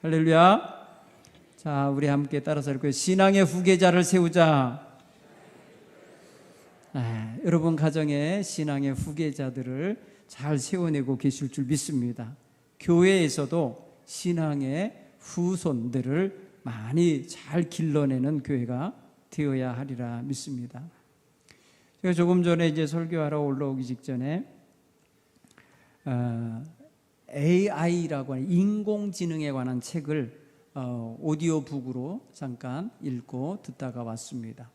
할렐루야. 자, 우리 함께 따라서 읽고요. 신앙의 후계자를 세우자. 여러분 가정에 신앙의 후계자들을 잘 세워내고 계실 줄 믿습니다. 교회에서도 신앙의 후손들을 많이 잘 길러내는 교회가 되어야 하리라 믿습니다. 제가 조금 전에 이제 설교하러 올라오기 직전에 AI라고 하는 인공지능에 관한 책을 오디오북으로 잠깐 읽고 듣다가 왔습니다.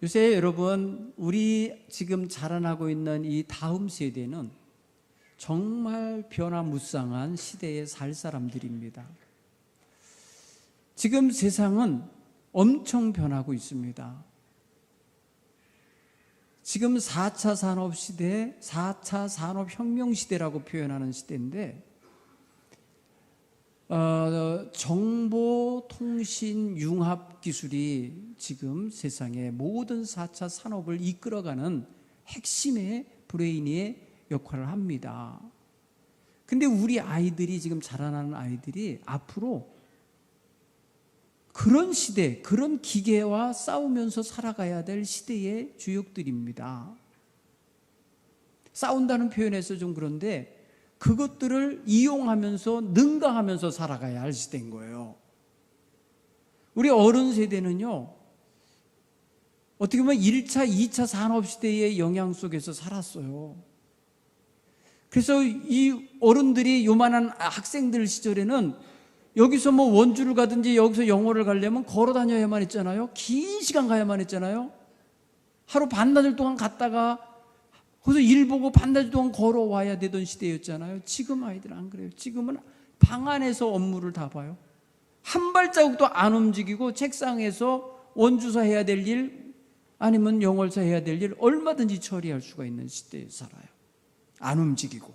요새 여러분, 우리 지금 자라나고 있는 이 다음 세대는 정말 변화무쌍한 시대에 살 사람들입니다. 지금 세상은 엄청 변하고 있습니다. 지금 4차 산업시대, 4차 산업혁명시대라고 표현하는 시대인데 정보통신융합기술이 지금 세상의 모든 4차 산업을 이끌어가는 핵심의 브레인의 역할을 합니다. 근데 우리 아이들이 지금 자라나는 아이들이 앞으로 그런 시대, 그런 기계와 싸우면서 살아가야 될 시대의 주역들입니다. 싸운다는 표현에서 좀 그런데 그것들을 이용하면서 능가하면서 살아가야 할 시대인 거예요. 우리 어른 세대는요, 어떻게 보면 1차, 2차 산업시대의 영향 속에서 살았어요. 그래서 이 어른들이 요만한 학생들 시절에는 여기서 뭐 원주를 가든지 여기서 영어를 가려면 걸어 다녀야만 했잖아요. 긴 시간 가야만 했잖아요. 하루 반나절 동안 갔다가 거기서 일 보고 반나절 동안 걸어와야 되던 시대였잖아요. 지금 아이들은 안 그래요. 지금은 방 안에서 업무를 다 봐요. 한 발자국도 안 움직이고 책상에서 원주사 해야 될 일 아니면 영어사 해야 될 일 얼마든지 처리할 수가 있는 시대에 살아요. 안 움직이고.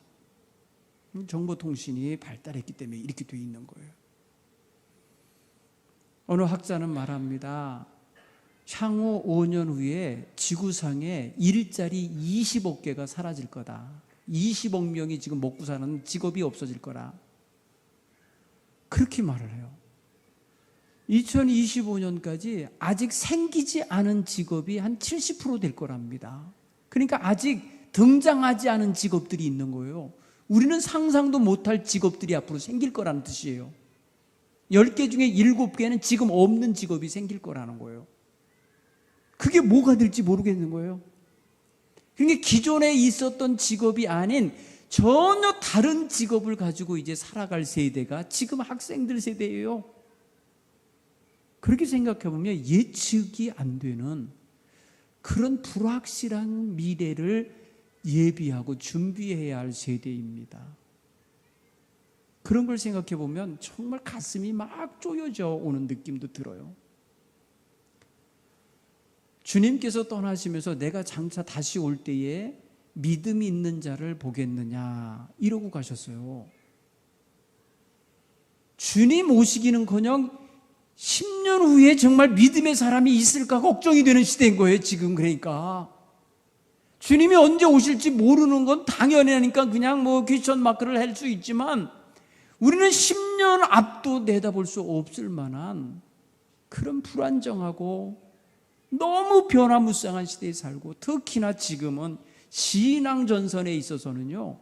정보통신이 발달했기 때문에 이렇게 돼 있는 거예요. 어느 학자는 말합니다. 향후 5년 후에 지구상에 일자리 20억 개가 사라질 거다. 20억 명이 지금 먹고 사는 직업이 없어질 거라. 그렇게 말을 해요. 2025년까지 아직 생기지 않은 직업이 한 70% 될 거랍니다. 그러니까 아직 등장하지 않은 직업들이 있는 거예요. 우리는 상상도 못할 직업들이 앞으로 생길 거라는 뜻이에요. 10개 중에 7개는 지금 없는 직업이 생길 거라는 거예요. 그게 뭐가 될지 모르겠는 거예요. 그러니까 기존에 있었던 직업이 아닌 전혀 다른 직업을 가지고 이제 살아갈 세대가 지금 학생들 세대예요. 그렇게 생각해 보면 예측이 안 되는 그런 불확실한 미래를 예비하고 준비해야 할 세대입니다. 그런 걸 생각해 보면 정말 가슴이 막 쪼여져 오는 느낌도 들어요. 주님께서 떠나시면서 내가 장차 다시 올 때에 믿음이 있는 자를 보겠느냐 이러고 가셨어요. 주님 오시기는커녕 10년 후에 정말 믿음의 사람이 있을까 걱정이 되는 시대인 거예요. 지금 그러니까 주님이 언제 오실지 모르는 건 당연하니까 그냥 뭐 퀘스천 마크를 할 수 있지만 우리는 10년 앞도 내다볼 수 없을 만한 그런 불안정하고 너무 변화무쌍한 시대에 살고 특히나 지금은 신앙전선에 있어서는요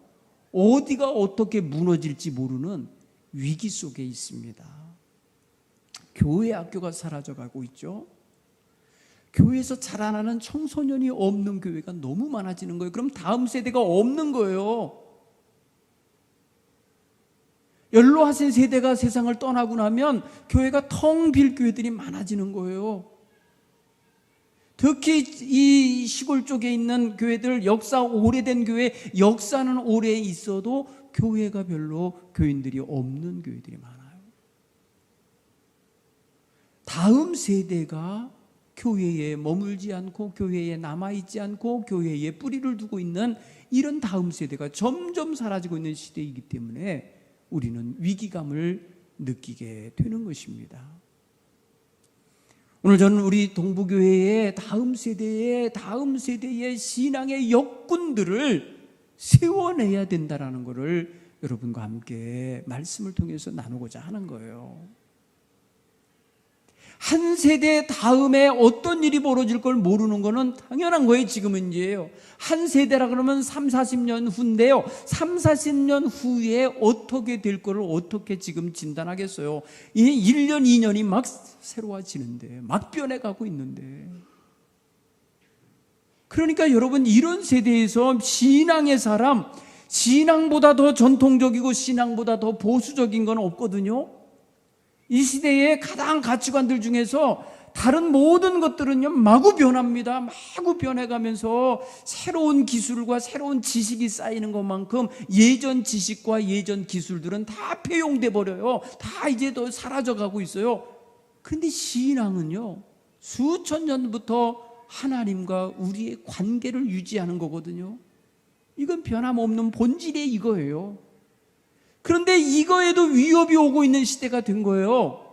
어디가 어떻게 무너질지 모르는 위기 속에 있습니다. 교회 학교가 사라져가고 있죠. 교회에서 자라나는 청소년이 없는 교회가 너무 많아지는 거예요. 그럼 다음 세대가 없는 거예요. 연로하신 세대가 세상을 떠나고 나면 교회가 텅 빌 교회들이 많아지는 거예요. 특히 이 시골 쪽에 있는 교회들, 역사 오래된 교회, 역사는 오래 있어도 교회가 별로 교인들이 없는 교회들이 많아요. 다음 세대가 교회에 머물지 않고 교회에 남아있지 않고 교회에 뿌리를 두고 있는 이런 다음 세대가 점점 사라지고 있는 시대이기 때문에 우리는 위기감을 느끼게 되는 것입니다. 오늘 저는 우리 동부교회의 다음 세대의 신앙의 역군들을 세워내야 된다는 것을 여러분과 함께 말씀을 통해서 나누고자 하는 거예요. 한 세대 다음에 어떤 일이 벌어질 걸 모르는 거는 당연한 거예요. 지금은 이제요. 한 세대라 그러면 3, 40년 후인데요. 3, 40년 후에 어떻게 될 거를 어떻게 지금 진단하겠어요. 이 1년, 2년이 막 새로워지는데, 막 변해가고 있는데. 그러니까 여러분, 이런 세대에서 신앙의 사람, 신앙보다 더 전통적이고 신앙보다 더 보수적인 건 없거든요. 이 시대의 가장 가치관들 중에서 다른 모든 것들은요, 마구 변합니다. 마구 변해가면서 새로운 기술과 새로운 지식이 쌓이는 것만큼 예전 지식과 예전 기술들은 다 폐용돼 버려요. 다 이제 또 사라져가고 있어요. 그런데 신앙은요, 수천 년부터 하나님과 우리의 관계를 유지하는 거거든요. 이건 변함없는 본질이 이거예요. 그런데 이거에도 위협이 오고 있는 시대가 된 거예요.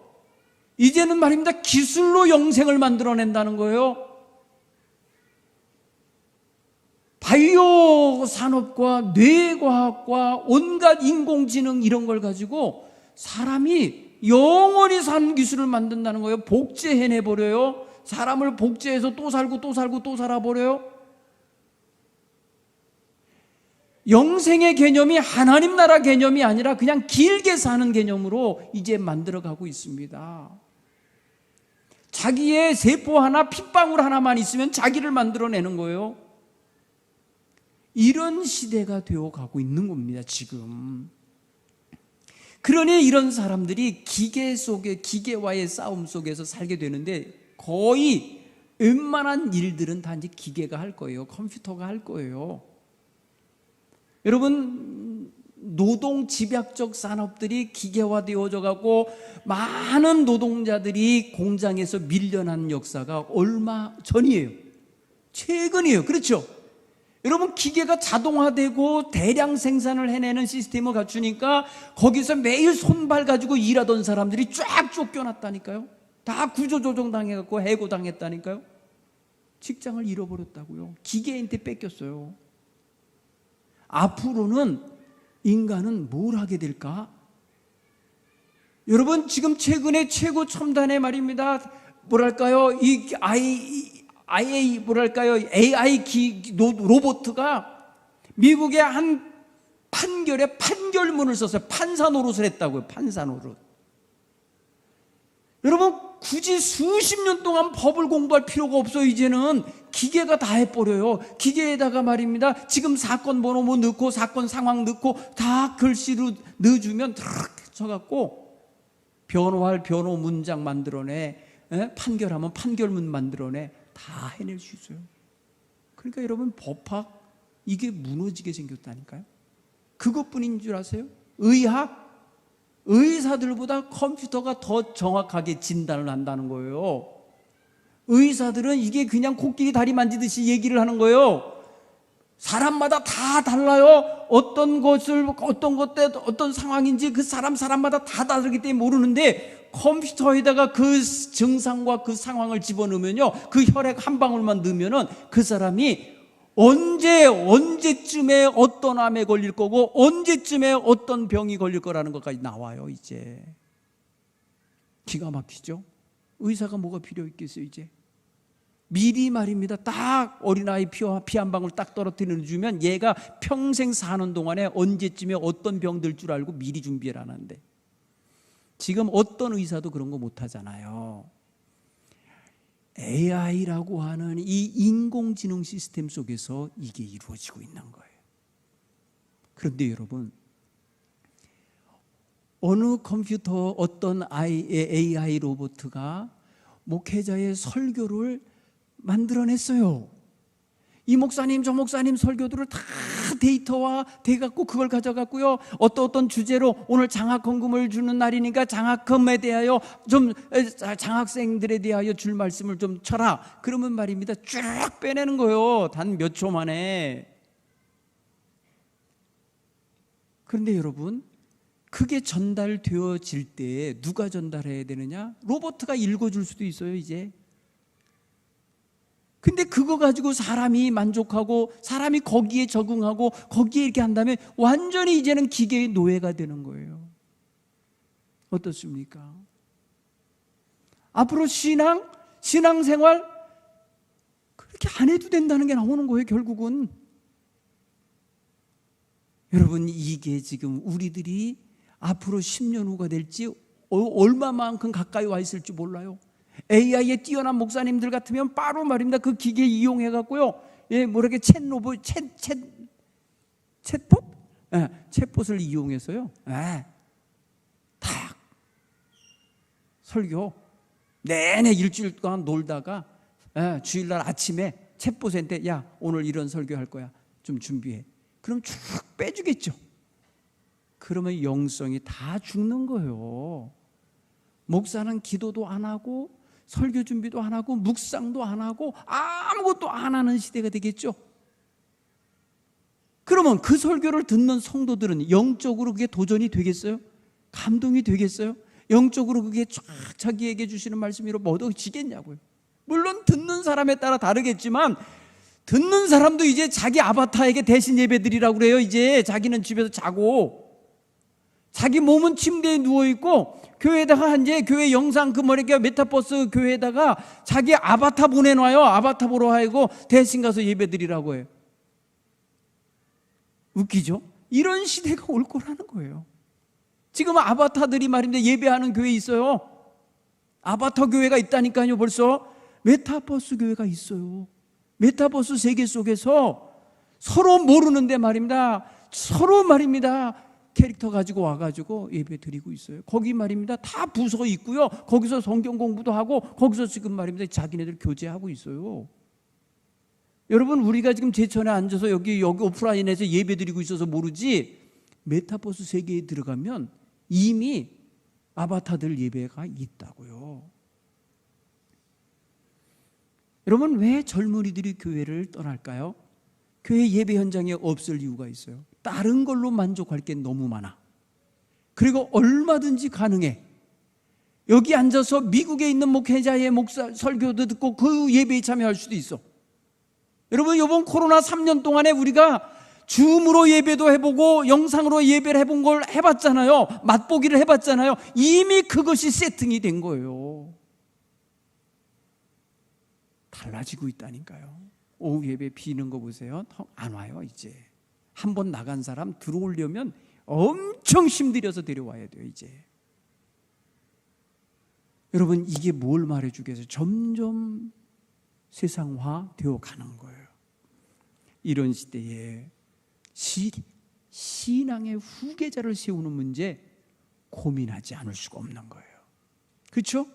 이제는 말입니다, 기술로 영생을 만들어낸다는 거예요. 바이오 산업과 뇌과학과 온갖 인공지능 이런 걸 가지고 사람이 영원히 사는 기술을 만든다는 거예요. 복제해내버려요. 사람을 복제해서 또 살고 또 살고 또 살아버려요. 영생의 개념이 하나님 나라 개념이 아니라 그냥 길게 사는 개념으로 이제 만들어가고 있습니다. 자기의 세포 하나, 핏방울 하나만 있으면 자기를 만들어내는 거예요. 이런 시대가 되어가고 있는 겁니다, 지금. 그러니 이런 사람들이 기계 속에, 기계와의 싸움 속에서 살게 되는데 거의 웬만한 일들은 다 이제 기계가 할 거예요. 컴퓨터가 할 거예요. 여러분, 노동 집약적 산업들이 기계화되어져 가고 많은 노동자들이 공장에서 밀려난 역사가 얼마 전이에요. 최근이에요. 그렇죠? 여러분, 기계가 자동화되고 대량 생산을 해내는 시스템을 갖추니까 거기서 매일 손발 가지고 일하던 사람들이 쫙 쫓겨났다니까요. 다 구조조정 당해갖고 해고당했다니까요. 직장을 잃어버렸다고요. 기계한테 뺏겼어요. 앞으로는 인간은 뭘 하게 될까? 여러분, 지금 최근에 최고 첨단의 말입니다. 뭐랄까요? AI 로봇가 미국의 한 판결에 판결문을 썼어요. 판사 노릇을 했다고요. 판사 노릇. 여러분, 굳이 수십 년 동안 법을 공부할 필요가 없어요. 이제는 기계가 다 해버려요. 기계에다가 말입니다, 지금 사건 번호 뭐 넣고 사건 상황 넣고 다 글씨로 넣어주면 탁 쳐갖고 변호할 변호 문장 만들어내, 판결하면 판결문 만들어내, 다 해낼 수 있어요. 그러니까 여러분, 법학 이게 무너지게 생겼다니까요. 그것뿐인 줄 아세요? 의사들보다 컴퓨터가 더 정확하게 진단을 한다는 거예요. 의사들은 이게 그냥 코끼리 다리 만지듯이 얘기를 하는 거예요. 사람마다 다 달라요. 어떤 상황인지 그 사람마다 다 다르기 때문에 모르는데, 컴퓨터에다가 그 증상과 그 상황을 집어넣으면요, 그 혈액 한 방울만 넣으면은 그 사람이 언제쯤에 어떤 암에 걸릴 거고 언제쯤에 어떤 병이 걸릴 거라는 것까지 나와요. 이제 기가 막히죠. 의사가 뭐가 필요 있겠어요. 이제 미리 말입니다, 딱 어린아이 피 한 방울 딱 떨어뜨려 주면 얘가 평생 사는 동안에 언제쯤에 어떤 병 들 줄 알고 미리 준비를 하는데, 지금 어떤 의사도 그런 거 못하잖아요. AI라고 하는 이 인공지능 시스템 속에서 이게 이루어지고 있는 거예요. 그런데 여러분, 어느 컴퓨터, 어떤 AI 로봇가 목회자의 설교를 만들어냈어요. 이 목사님 저 목사님 설교들을 다 데이터화 돼갖고 그걸 가져갔고요, 어떤 주제로 오늘 장학헌금을 주는 날이니까 장학금에 대하여 좀, 장학생들에 대하여 줄 말씀을 좀 쳐라. 그러면 말입니다, 쭉 빼내는 거예요. 단 몇 초 만에. 그런데 여러분, 그게 전달되어질 때 누가 전달해야 되느냐? 로봇가 읽어줄 수도 있어요. 이제 근데 그거 가지고 사람이 만족하고 사람이 거기에 적응하고 거기에 이렇게 한다면 완전히 이제는 기계의 노예가 되는 거예요. 어떻습니까? 앞으로 신앙생활 그렇게 안 해도 된다는 게 나오는 거예요, 결국은. 여러분, 이게 지금 우리들이 앞으로 10년 후가 될지 얼마만큼 가까이 와 있을지 몰라요. AI에 뛰어난 목사님들 같으면 바로 말입니다. 그 기계 이용해 갖고요. 예, 뭐라게 챗봇? 예, 챗봇을 이용해서요. 예. 탁 설교 내내 일주일 동안 놀다가 주일날 아침에 챗봇한테 야, 오늘 이런 설교할 거야. 좀 준비해. 그럼 쭉 빼주겠죠. 그러면 영성이 다 죽는 거예요. 목사는 기도도 안 하고 설교 준비도 안 하고 묵상도 안 하고 아무것도 안 하는 시대가 되겠죠. 그러면 그 설교를 듣는 성도들은 영적으로 그게 도전이 되겠어요? 감동이 되겠어요? 영적으로 그게 쫙 자기에게 주시는 말씀으로 얻어지겠냐고요. 물론 듣는 사람에 따라 다르겠지만 듣는 사람도 이제 자기 아바타에게 대신 예배드리라고 그래요. 이제 자기는 집에서 자고 자기 몸은 침대에 누워있고 교회에다가 이제 교회 영상 그 뭐랄까 메타버스 교회에다가 자기 아바타 보내놔요. 아바타 보러 하고 대신 가서 예배드리라고 해요. 웃기죠? 이런 시대가 올 거라는 거예요. 지금 아바타들이 말입니다. 예배하는 교회 있어요. 아바타 교회가 있다니까요. 벌써 메타버스 교회가 있어요. 메타버스 세계 속에서 서로 모르는데 말입니다. 서로 말입니다. 캐릭터 가지고 와가지고 예배 드리고 있어요. 거기 말입니다. 다 부서 있고요. 거기서 성경 공부도 하고 거기서 지금 말입니다. 자기네들 교제하고 있어요. 여러분, 우리가 지금 제천에 앉아서 여기 오프라인에서 예배 드리고 있어서 모르지 메타버스 세계에 들어가면 이미 아바타들 예배가 있다고요. 여러분, 왜 젊은이들이 교회를 떠날까요? 교회 예배 현장에 없을 이유가 있어요. 다른 걸로 만족할 게 너무 많아. 그리고 얼마든지 가능해. 여기 앉아서 미국에 있는 목회자의 목사 설교도 듣고 그 예배에 참여할 수도 있어. 여러분, 이번 코로나 3년 동안에 우리가 줌으로 예배도 해보고 영상으로 예배를 해본 걸 해봤잖아요. 맛보기를 해봤잖아요. 이미 그것이 세팅이 된 거예요. 달라지고 있다니까요. 오후 예배 비는 거 보세요. 안 와요. 이제 한번 나간 사람 들어오려면 엄청 힘들여서 데려와야 돼요. 이제 여러분, 이게 뭘 말해주겠어요? 점점 세상화 되어 가는 거예요. 이런 시대에 신앙의 후계자를 세우는 문제 고민하지 않을 수가 없는 거예요. 그렇죠?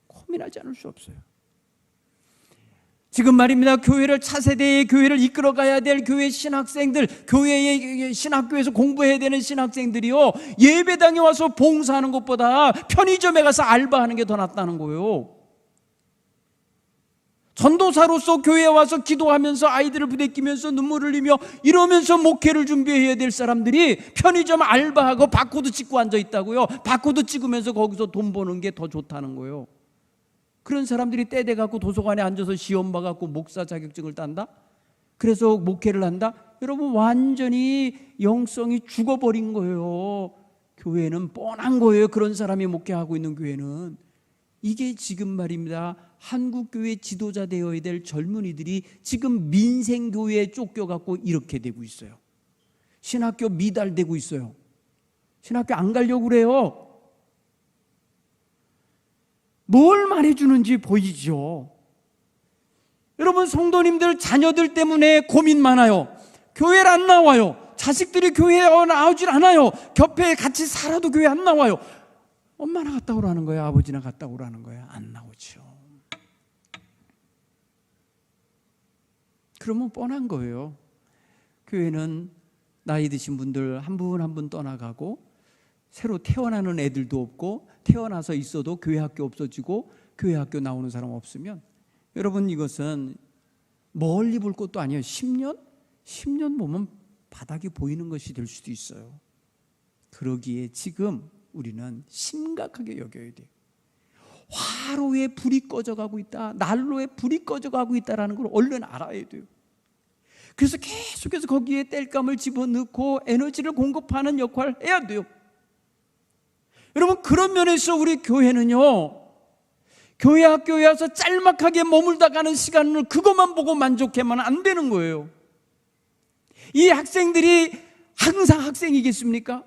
고민하지 않을 수 없어요. 지금 말입니다. 교회를 차세대의 교회를 이끌어가야 될 교회 신학생들, 교회의 신학교에서 공부해야 되는 신학생들이요, 예배당에 와서 봉사하는 것보다 편의점에 가서 알바하는 게 더 낫다는 거예요. 전도사로서 교회에 와서 기도하면서 아이들을 부대끼면서 눈물을 흘리며 이러면서 목회를 준비해야 될 사람들이 편의점 알바하고 바코드 찍고 앉아 있다고요. 바코드 찍으면서 거기서 돈 버는 게 더 좋다는 거예요. 그런 사람들이 때 돼갖고 도서관에 앉아서 시험 봐갖고 목사 자격증을 딴다? 그래서 목회를 한다? 여러분, 완전히 영성이 죽어버린 거예요. 교회는 뻔한 거예요. 그런 사람이 목회하고 있는 교회는. 이게 지금 말입니다. 한국교회 지도자 되어야 될 젊은이들이 지금 민생교회에 쫓겨갖고 이렇게 되고 있어요. 신학교 미달되고 있어요. 신학교 안 가려고 그래요. 뭘 말해주는지 보이죠? 여러분, 성도님들 자녀들 때문에 고민 많아요. 교회를 안 나와요. 자식들이 교회에 나오질 않아요. 곁에 같이 살아도 교회 안 나와요. 엄마나 갔다 오라는 거야, 아버지나 갔다 오라는 거야. 안 나오죠. 그러면 뻔한 거예요. 교회는 나이 드신 분들 한 분 한 분 떠나가고 새로 태어나는 애들도 없고 태어나서 있어도 교회 학교 없어지고 교회 학교 나오는 사람 없으면 여러분, 이것은 멀리 볼 것도 아니에요. 10년 보면 바닥이 보이는 것이 될 수도 있어요. 그러기에 지금 우리는 심각하게 여겨야 돼요. 화로에 불이 꺼져가고 있다, 난로에 불이 꺼져가고 있다라는 걸 얼른 알아야 돼요. 그래서 계속해서 거기에 땔감을 집어넣고 에너지를 공급하는 역할을 해야 돼요. 여러분, 그런 면에서 우리 교회는요, 교회 학교에 와서 짤막하게 머물다 가는 시간을 그것만 보고 만족하면 안 되는 거예요. 이 학생들이 항상 학생이겠습니까?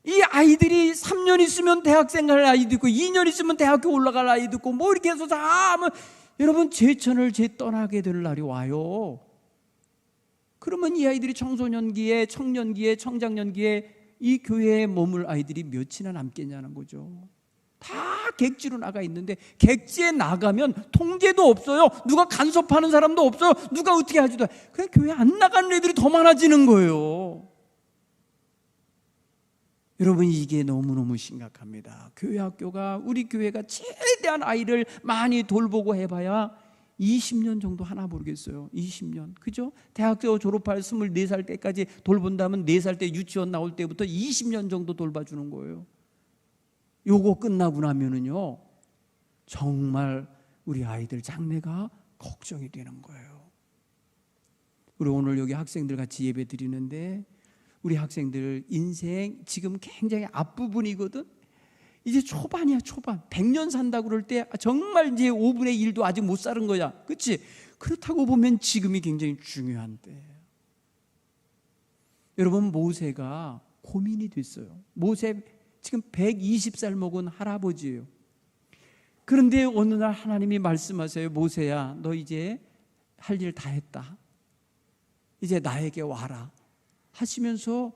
이 아이들이 3년 있으면 대학생 갈 아이도 있고 2년 있으면 대학교 올라갈 아이도 있고 뭐 이렇게 해서 다 하면 여러분 제천을 떠나게 될 날이 와요. 그러면 이 아이들이 청소년기에, 청년기에, 청장년기에 이 교회에 머물 아이들이 몇이나 남겠냐는 거죠. 다 객지로 나가 있는데 객지에 나가면 통제도 없어요. 누가 간섭하는 사람도 없어요. 누가 어떻게 하지도 않아요. 그냥 교회 안 나가는 애들이 더 많아지는 거예요. 여러분, 이게 너무너무 심각합니다. 교회 학교가, 우리 교회가 최대한 아이를 많이 돌보고 해봐야 20년 정도 하나 모르겠어요. 20년. 그죠? 대학교 졸업할 24살 때까지 돌본다면 4살 때 유치원 나올 때부터 20년 정도 돌봐주는 거예요. 요거 끝나고 나면은요, 정말 우리 아이들 장래가 걱정이 되는 거예요. 우리 오늘 여기 학생들 같이 예배 드리는데 우리 학생들 인생 지금 굉장히 앞부분이거든. 이제 초반이야, 초반. 100년 산다고 그럴 때 정말 이제 5분의 1도 아직 못 사는 거야. 그렇지? 그렇다고 보면 지금이 굉장히 중요한 때예요. 여러분, 모세가 고민이 됐어요. 모세 지금 120살 먹은 할아버지예요. 그런데 어느 날 하나님이 말씀하세요. 모세야, 너 이제 할 일 다 했다. 이제 나에게 와라 하시면서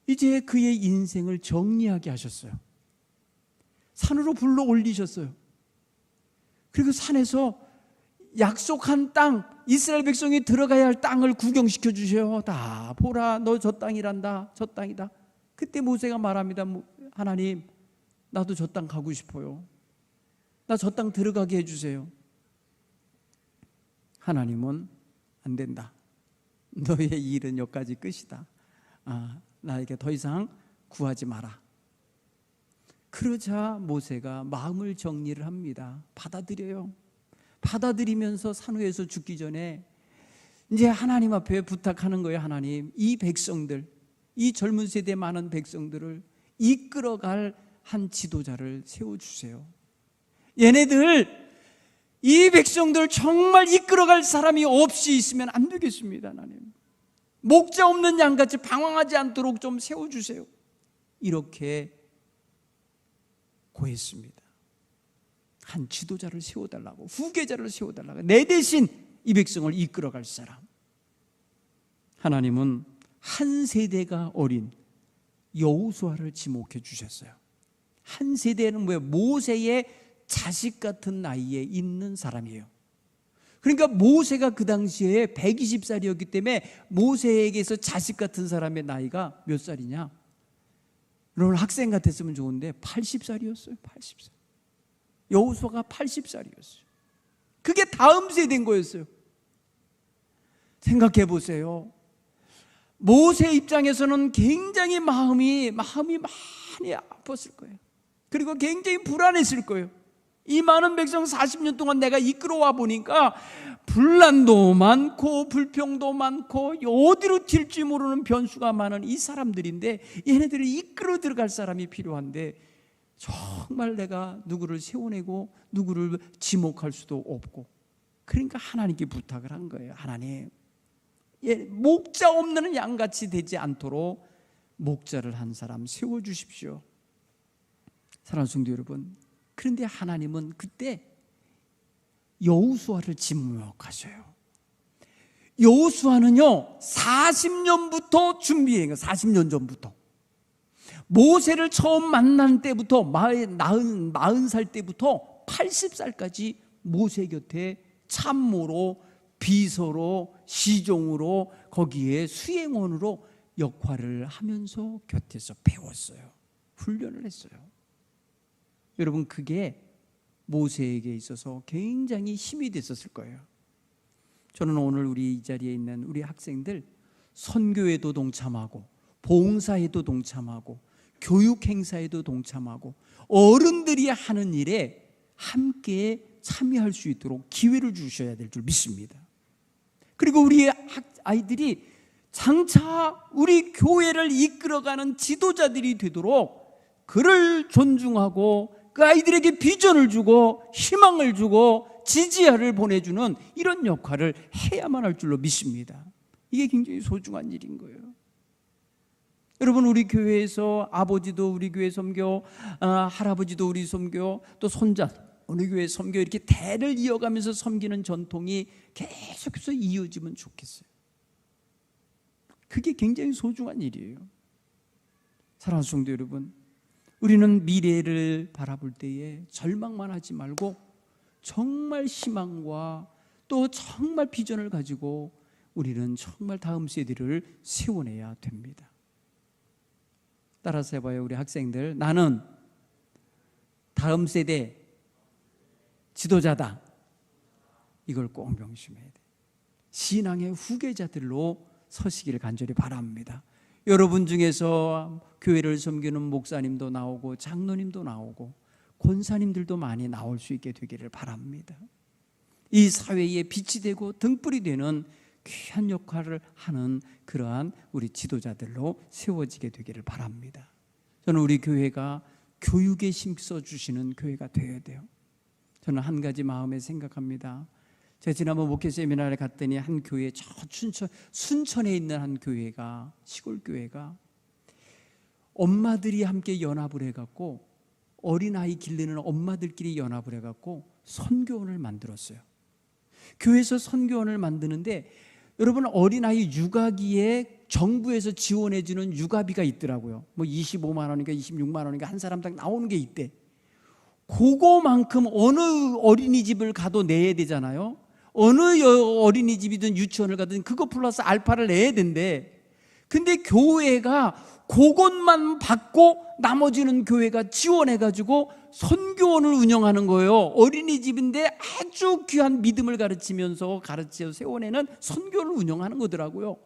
이제 그의 인생을 정리하게 하셨어요. 산으로 불러 올리셨어요. 그리고 산에서 약속한 땅, 이스라엘 백성이 들어가야 할 땅을 구경시켜 주셔요. 다 보라, 너 저 땅이란다, 저 땅이다. 그때 모세가 말합니다. 하나님, 나도 저 땅 가고 싶어요. 나 저 땅 들어가게 해주세요. 하나님은 안 된다. 너의 일은 여기까지 끝이다. 나에게 더 이상 구하지 마라. 그러자 모세가 마음을 정리를 합니다. 받아들여요. 받아들이면서 산후에서 죽기 전에 이제 하나님 앞에 부탁하는 거예요. 하나님, 이 백성들, 이 젊은 세대 많은 백성들을 이끌어갈 한 지도자를 세워주세요. 얘네들, 이 백성들 정말 이끌어갈 사람이 없이 있으면 안 되겠습니다. 하나님, 목자 없는 양같이 방황하지 않도록 좀 세워주세요. 이렇게 고했습니다. 한 지도자를 세워달라고, 후계자를 세워달라고, 내 대신 이 백성을 이끌어갈 사람. 하나님은 한 세대가 어린 여호수아를 지목해 주셨어요. 한 세대는 뭐예요? 모세의 자식 같은 나이에 있는 사람이에요. 그러니까 모세가 그 당시에 120살이었기 때문에 모세에게서 자식 같은 사람의 나이가 몇 살이냐? 여러분, 학생 같았으면 좋은데 80살이었어요. 80살. 여호수아가 80살이었어요. 그게 다음 세대인 거였어요. 생각해 보세요. 모세 입장에서는 굉장히 마음이 많이 아팠을 거예요. 그리고 굉장히 불안했을 거예요. 이 많은 백성 40년 동안 내가 이끌어와 보니까 분란도 많고 불평도 많고 어디로 튈지 모르는 변수가 많은 이 사람들인데 얘네들을 이끌어 들어갈 사람이 필요한데 정말 내가 누구를 세워내고 누구를 지목할 수도 없고, 그러니까 하나님께 부탁을 한 거예요. 하나님, 목자 없는 양같이 되지 않도록 목자를 한 사람 세워주십시오. 사랑하는 성도 여러분, 그런데 하나님은 그때 여호수아를 지목하셔요. 여호수아는요 40년부터 준비한 거예요. 40년 전부터. 모세를 처음 만난 때부터 40살 때부터 80살까지 모세 곁에 참모로, 비서로, 시종으로, 거기에 수행원으로 역할을 하면서 곁에서 배웠어요. 훈련을 했어요. 여러분, 그게 모세에게 있어서 굉장히 힘이 됐었을 거예요. 저는 오늘 우리 이 자리에 있는 우리 학생들 선교에도 동참하고 봉사에도 동참하고 교육 행사에도 동참하고 어른들이 하는 일에 함께 참여할 수 있도록 기회를 주셔야 될 줄 믿습니다. 그리고 우리 아이들이 장차 우리 교회를 이끌어가는 지도자들이 되도록 그를 존중하고 그 아이들에게 비전을 주고 희망을 주고 지지자를 보내주는 이런 역할을 해야만 할 줄로 믿습니다. 이게 굉장히 소중한 일인 거예요. 여러분, 우리 교회에서 아버지도 우리 교회 섬겨, 할아버지도 우리 섬겨, 또 손자 우리 교회 섬겨, 이렇게 대를 이어가면서 섬기는 전통이 계속해서 이어지면 좋겠어요. 그게 굉장히 소중한 일이에요. 사랑하는 성도 여러분, 우리는 미래를 바라볼 때에 절망만 하지 말고 정말 희망과 또 정말 비전을 가지고 우리는 정말 다음 세대를 세워내야 됩니다. 따라서 해봐요, 우리 학생들. 나는 다음 세대 지도자다. 이걸 꼭 명심해야 돼. 신앙의 후계자들로 서시기를 간절히 바랍니다. 여러분 중에서 교회를 섬기는 목사님도 나오고 장로님도 나오고 권사님들도 많이 나올 수 있게 되기를 바랍니다. 이 사회에 빛이 되고 등불이 되는 귀한 역할을 하는 그러한 우리 지도자들로 세워지게 되기를 바랍니다. 저는 우리 교회가 교육에 힘써 주시는 교회가 되어야 돼요. 저는 한 가지 마음에 생각합니다. 제가 지난번 목회 세미나를 갔더니 한 교회, 저 순천에 있는 한 교회가, 시골 교회가 엄마들이 함께 연합을 해갖고, 어린아이 기르는 엄마들끼리 연합을 해갖고 선교원을 만들었어요. 교회에서 선교원을 만드는데, 여러분, 어린아이 육아기에 정부에서 지원해주는 육아비가 있더라고요. 뭐 25만 원인가 26만 원인가 한 사람당 나오는 게 있대. 그거만큼 어느 어린이집을 가도 내야 되잖아요. 어느 어린이집이든 유치원을 가든 그거 플러스 알파를 내야 된대. 근데 교회가 그것만 받고 나머지는 교회가 지원해가지고 선교원을 운영하는 거예요. 어린이집인데 아주 귀한 믿음을 가르치면서 세워내는 선교를 운영하는 거더라고요.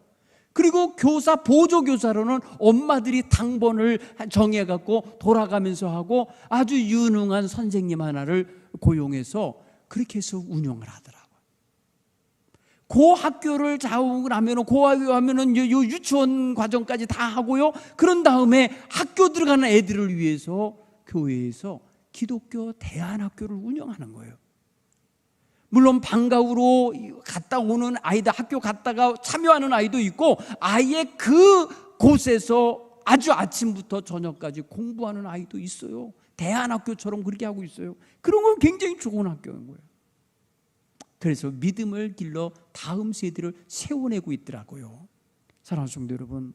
그리고 교사, 보조교사로는 엄마들이 당번을 정해갖고 돌아가면서 하고 아주 유능한 선생님 하나를 고용해서 그렇게 해서 운영을 하더라고요. 그 학교를 자우고 나면은, 그 학교 하면은 유치원 과정까지 다 하고요. 그런 다음에 학교 들어가는 애들을 위해서 교회에서 기독교 대안학교를 운영하는 거예요. 물론 방과후로 갔다 오는 아이들, 학교 갔다가 참여하는 아이도 있고, 아예 그 곳에서 아주 아침부터 저녁까지 공부하는 아이도 있어요. 대안학교처럼 그렇게 하고 있어요. 그런 건 굉장히 좋은 학교인 거예요. 그래서 믿음을 길러 다음 세대를 세워내고 있더라고요. 사랑하는 성도 여러분,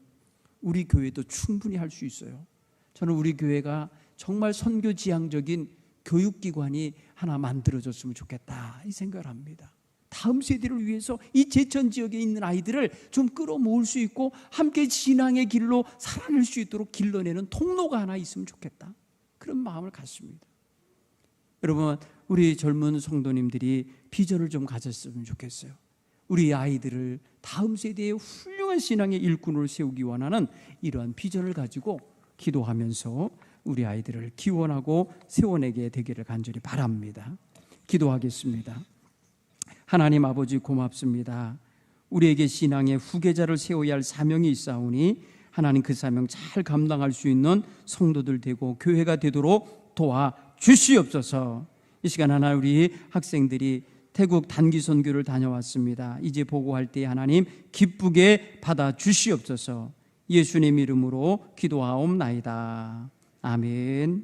우리 교회도 충분히 할 수 있어요. 저는 우리 교회가 정말 선교지향적인 교육기관이 하나 만들어졌으면 좋겠다, 이 생각을 합니다. 다음 세대를 위해서 이 제천 지역에 있는 아이들을 좀 끌어모을 수 있고 함께 신앙의 길로 살아낼 수 있도록 길러내는 통로가 하나 있으면 좋겠다, 그런 마음을 갖습니다. 여러분, 우리 젊은 성도님들이 비전을 좀 가졌으면 좋겠어요. 우리 아이들을 다음 세대의 훌륭한 신앙의 일꾼으로 세우기 원하는 이러한 비전을 가지고 기도하면서 우리 아이들을 기원하고 세워내게 되기를 간절히 바랍니다. 기도하겠습니다. 하나님 아버지, 고맙습니다. 우리에게 신앙의 후계자를 세워야 할 사명이 있사오니 하나님 그 사명 잘 감당할 수 있는 성도들 되고 교회가 되도록 도와주시옵소서. 이 시간 하나 우리 학생들이 태국 단기 선교를 다녀왔습니다. 이제 보고할 때 하나님 기쁘게 받아주시옵소서. 예수님 이름으로 기도하옵나이다. 아멘.